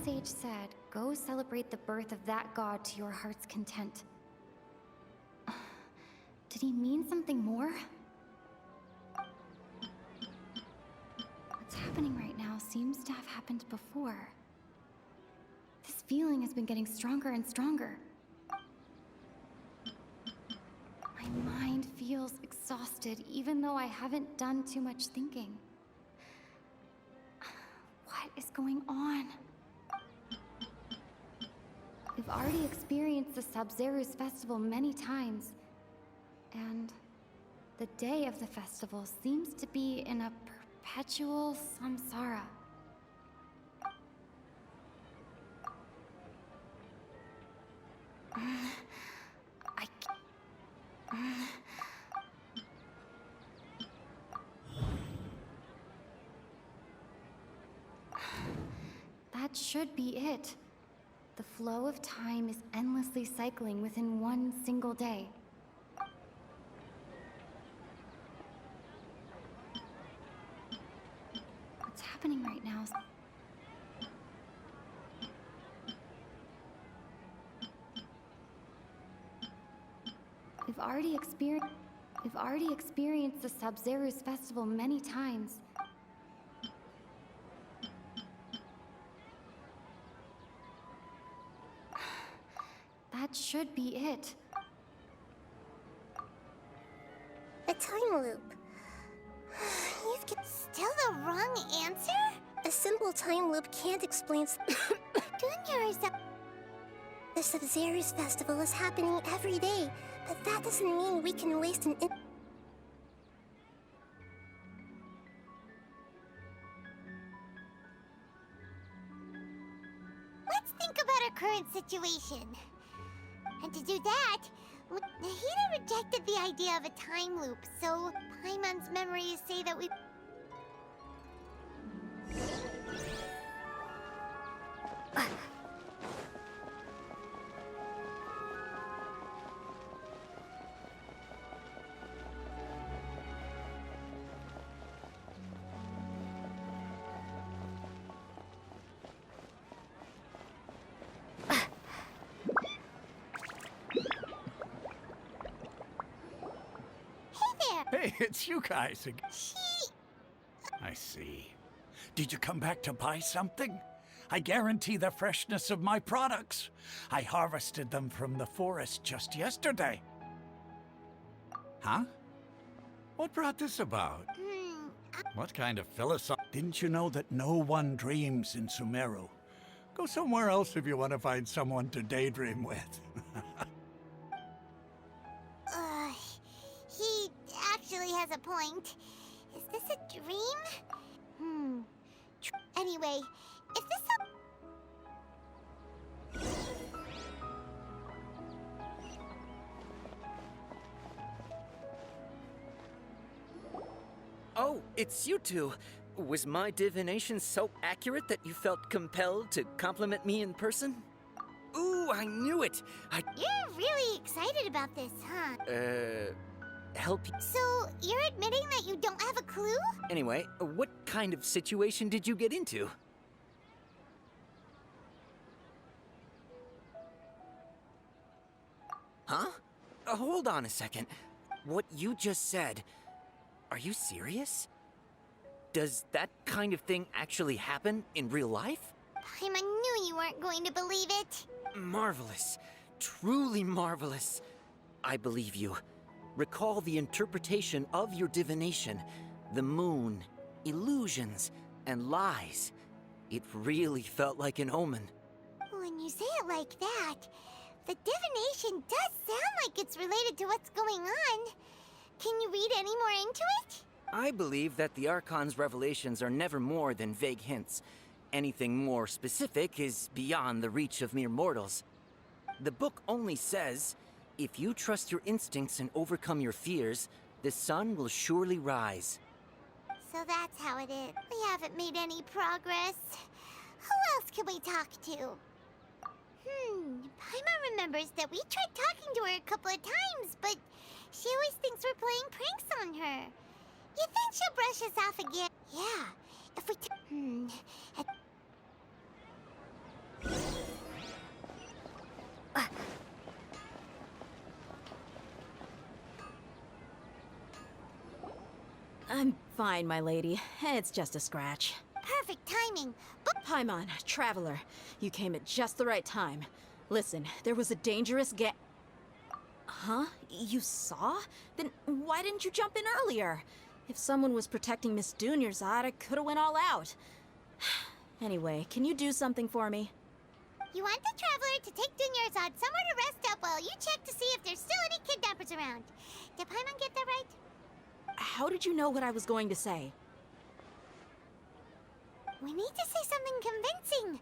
sage said, go celebrate the birth of that god to your heart's content. Did he mean something more? What's happening right now seems to have happened before. This feeling has been getting stronger and stronger. My mind feels exhausted, even though I haven't done too much thinking. What is going on? We've already experienced the Sabzeruz festival many times, and the day of the festival seems to be in a perpetual samsara. That should be it. The flow of time is endlessly cycling within one single day. What's happening right now? We've already experienced the Sabzeruz festival many times. That should be it. A time loop. You've got still the wrong answer? A simple time loop can't explain. The Sabzeruz festival is happening every day, but that doesn't mean we can waste an Let's think about our current situation. And to do that, Nahida rejected the idea of a time loop, so Paimon's memories say that we... Hey, it's you guys again. I see. Did you come back to buy something? I guarantee the freshness of my products. I harvested them from the forest just yesterday. Huh? What brought this about? What kind of philosophy? Didn't you know that no one dreams in Sumeru? Go somewhere else if you want to find someone to daydream with. He actually has a point. Is this a dream? Anyway, is this Oh, it's you two. Was my divination so accurate that you felt compelled to compliment me in person? Ooh, I knew it! You're really excited about this, huh? Help you? So, you're admitting that you don't have a clue? Anyway, what kind of situation did you get into? Huh? Hold on a second. What you just said, are you serious? Does that kind of thing actually happen in real life? Paimon knew you weren't going to believe it. Marvelous. Truly marvelous. I believe you. Recall the interpretation of your divination, the moon, illusions, and lies. It really felt like an omen. When you say it like that, the divination does sound like it's related to what's going on. Can you read any more into it? I believe that the Archon's revelations are never more than vague hints. Anything more specific is beyond the reach of mere mortals. The book only says, if you trust your instincts and overcome your fears, the sun will surely rise. So that's how it is. We haven't made any progress. Who else can we talk to? Paimon remembers that we tried talking to her a couple of times, but she always thinks we're playing pranks on her. You think she'll brush us off again? Yeah, if we I'm fine, my lady. It's just a scratch. Perfect timing. But Paimon, Traveler, you came at just the right time. Listen, there was a dangerous Huh? You saw? Then why didn't you jump in earlier? If someone was protecting Miss Dunyarzad, I could've went all out. Anyway, can you do something for me? you want the Traveler to take Dunyarzad somewhere to rest up while you check to see if there's still any kidnappers around. Did Paimon get that right? How did you know what I was going to say? We need to say something convincing.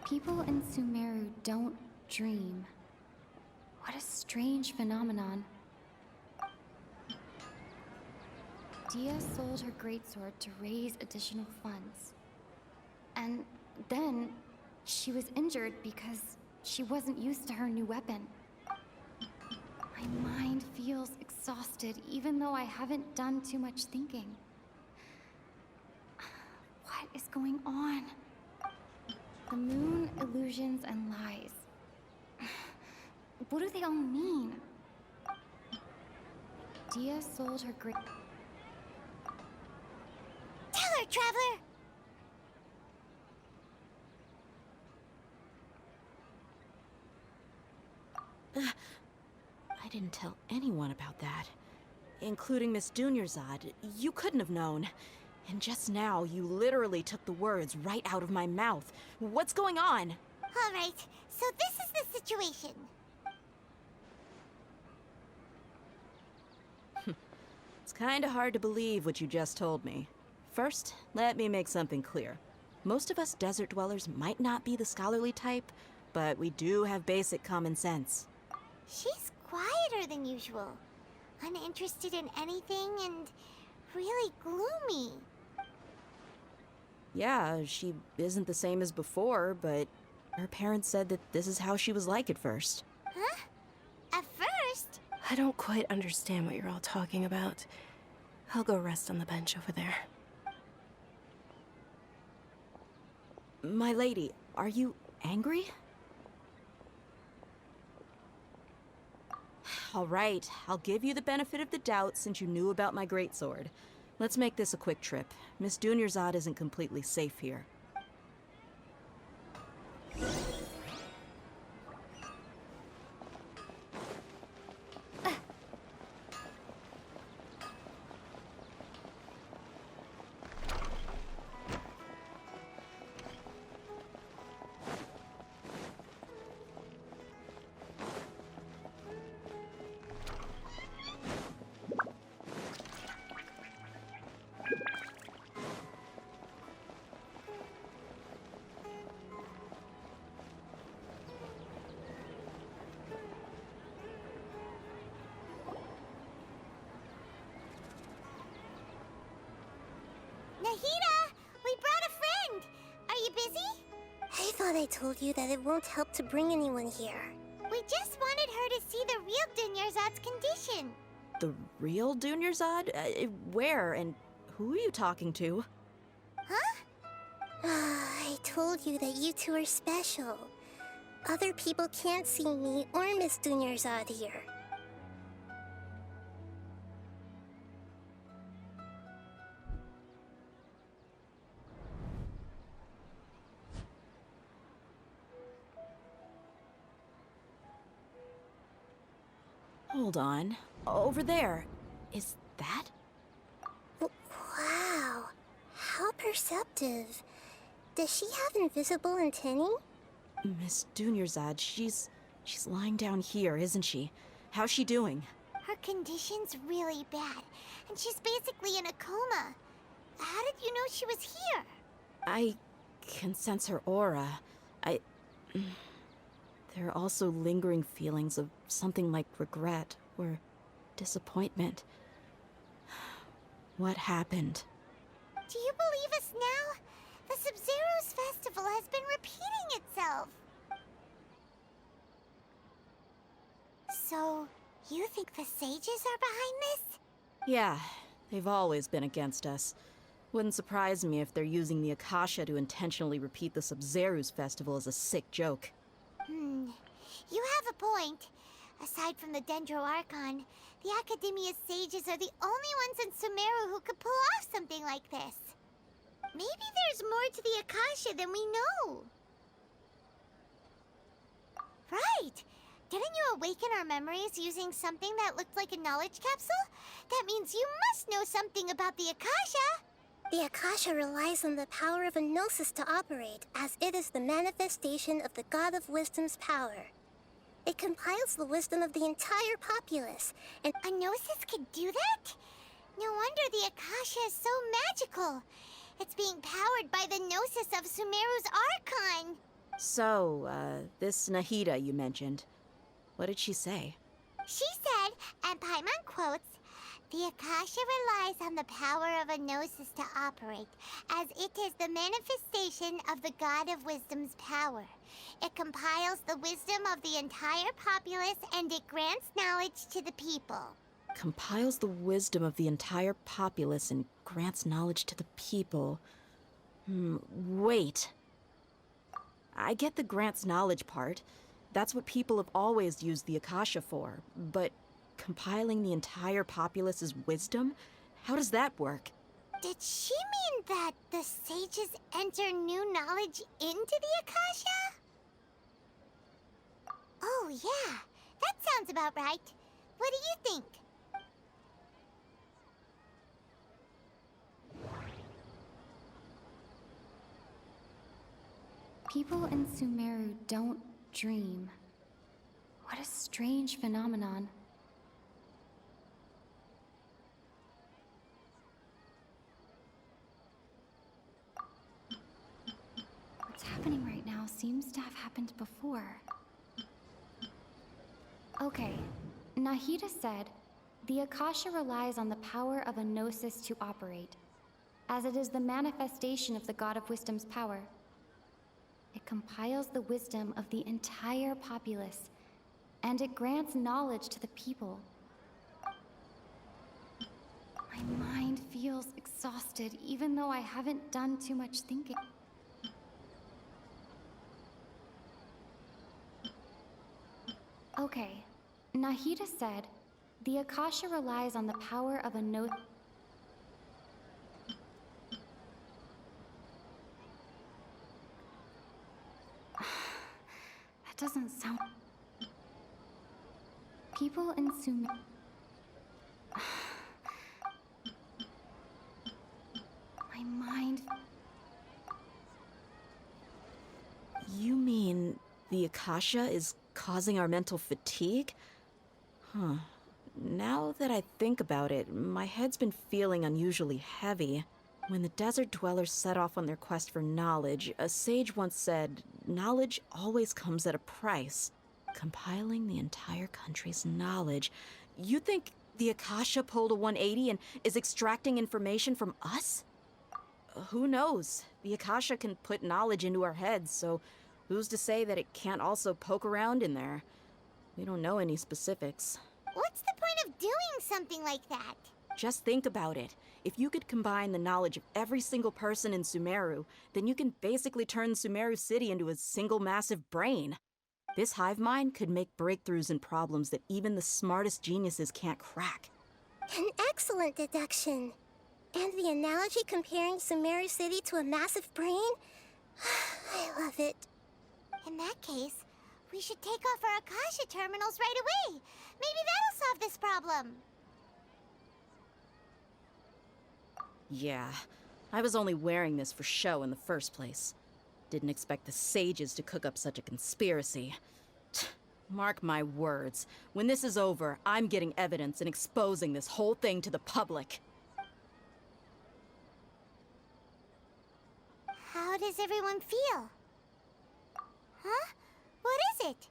People in Sumeru don't dream. What a strange phenomenon. Dia sold her greatsword to raise additional funds. And then she was injured because she wasn't used to her new weapon. My mind feels exhausted even though I haven't done too much thinking. What is going on? The moon, illusions, and lies. What do they all mean? Dia sold her great... Tell her, Traveler! I didn't tell anyone about that. Including Miss Dunyarzad. You couldn't have known. And just now, you literally took the words right out of my mouth. What's going on? All right, so this is the situation. It's kinda hard to believe what you just told me. First, let me make something clear. Most of us desert dwellers might not be the scholarly type, but we do have basic common sense. She's quieter than usual. Uninterested in anything and really gloomy. Yeah, she isn't the same as before, but her parents said that this is how she was like at first. Huh? At first? I don't quite understand what you're all talking about. I'll go rest on the bench over there. My lady, are you angry? All right, I'll give you the benefit of the doubt since you knew about my greatsword. Let's make this a quick trip. Miss Dunyarzad isn't completely safe here. Nahida, we brought a friend. Are you busy? I thought I told you that it won't help to bring anyone here. We just wanted her to see the real Dunyarzad's condition. The real Dunyarzad? Where and who are you talking to? Huh? I told you that you two are special. Other people can't see me or Miss Dunyarzad here. Hold on. Over there. Is that? Wow, how perceptive. Does she have invisible antennae? Miss Dunyarzad, she's lying down here, isn't she? How's she doing? Her condition's really bad, and she's basically in a coma. How did you know she was here? I can sense her aura. There are also lingering feelings of something like regret or disappointment. What happened? Do you believe us now? The Sub-Zero's festival has been repeating itself. So, you think the sages are behind this? Yeah, they've always been against us. Wouldn't surprise me if they're using the Akasha to intentionally repeat the Sub-Zeru's festival as a sick joke. You have a point. Aside from the Dendro Archon, the Academia's sages are the only ones in Sumeru who could pull off something like this. Maybe there's more to the Akasha than we know. Right! Didn't you awaken our memories using something that looked like a knowledge capsule? That means you must know something about the Akasha! The Akasha relies on the power of a gnosis to operate, as it is the manifestation of the God of Wisdom's power. It compiles the wisdom of the entire populace, and A gnosis could do that? No wonder the Akasha is so magical. It's being powered by the gnosis of Sumeru's Archon. So, this Nahida you mentioned, what did she say? She said, and Paimon quotes, "The Akasha relies on the power of a gnosis to operate, as it is the manifestation of the God of Wisdom's power. It compiles the wisdom of the entire populace and it grants knowledge to the people." Compiles the wisdom of the entire populace and grants knowledge to the people. Wait. I get the grants knowledge part. That's what people have always used the Akasha for. But compiling the entire populace's wisdom? How does that work? Did she mean that the sages enter new knowledge into the Akasha? Oh yeah, that sounds about right. What do you think? People in Sumeru don't dream. What a strange phenomenon. What's happening right now seems to have happened before. Okay, Nahida said, the Akasha relies on the power of a gnosis to operate, as it is the manifestation of the God of Wisdom's power. It compiles the wisdom of the entire populace, and it grants knowledge to the people. My mind feels exhausted, even though I haven't done too much thinking. Okay, Nahida said, the Akasha relies on the power of a gnosis. That doesn't sound... People in Sumeru... My mind... You mean the Akasha is causing our mental fatigue? Huh. Now that I think about it, my head's been feeling unusually heavy. When the desert dwellers set off on their quest for knowledge, a sage once said, knowledge always comes at a price. Compiling the entire country's knowledge. You think the Akasha pulled a 180 and is extracting information from us? Who knows? The Akasha can put knowledge into our heads, so who's to say that it can't also poke around in there? We don't know any specifics. What's the point of doing something like that? Just think about it. If you could combine the knowledge of every single person in Sumeru, then you can basically turn Sumeru City into a single massive brain. This hive mind could make breakthroughs in problems that even the smartest geniuses can't crack. an excellent deduction. And the analogy comparing Sumeru City to a massive brain? I love it. In that case, we should take off our Akasha terminals right away. Maybe that'll solve this problem. Yeah, I was only wearing this for show in the first place. Didn't expect the sages to cook up such a conspiracy. Mark my words, when this is over, I'm getting evidence and exposing this whole thing to the public. How does everyone feel? Huh? What is it?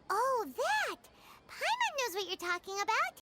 Oh, that! Paimon knows what you're talking about.